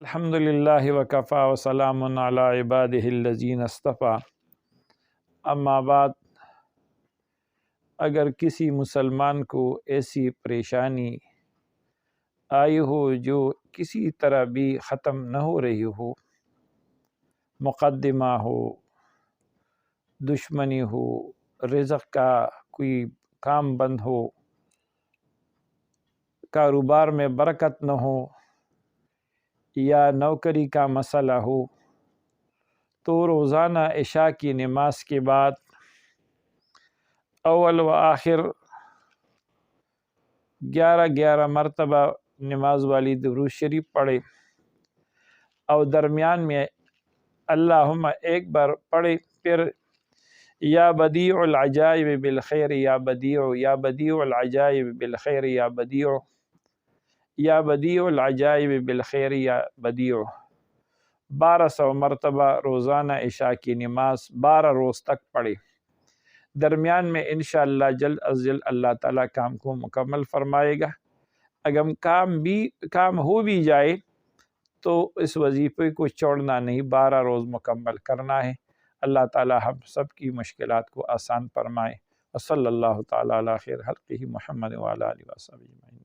الحمدللہ وکفا وسلام علی عبادہ الذین اصطفیٰ، اما بعد۔ اگر کسی مسلمان کو ایسی پریشانی آئی ہو جو کسی طرح بھی ختم نہ ہو رہی ہو، مقدمہ ہو، دشمنی ہو، رزق کا کوئی کام بند ہو، کاروبار میں برکت نہ ہو، یا نوکری کا مسئلہ ہو، تو روزانہ عشاء کی نماز کے بعد اول و آخر 11 مرتبہ نماز والی درود شریف پڑھے، اور درمیان میں اللہم ایک بار پڑھے، پھر یا بدیع العجائب بالخیر یا بدیع، یا بدیع العجائب بالخیر یا بدیع، یا بدیع العجائب بالخیر یا بدیع 1200 مرتبہ روزانہ عشاء کی نماز 12 روز تک پڑھے۔ درمیان میں انشاءاللہ جلد از جلد اللہ تعالیٰ کام کو مکمل فرمائے گا۔ اگر کام ہو بھی جائے تو اس وظیفے کو چھوڑنا نہیں، 12 روز مکمل کرنا ہے۔ اللہ تعالیٰ ہم سب کی مشکلات کو آسان فرمائے۔ وصلی اللہ تعالیٰ علی خیر خلقہ محمد وعلی آلہ وصحبہ اجمعین۔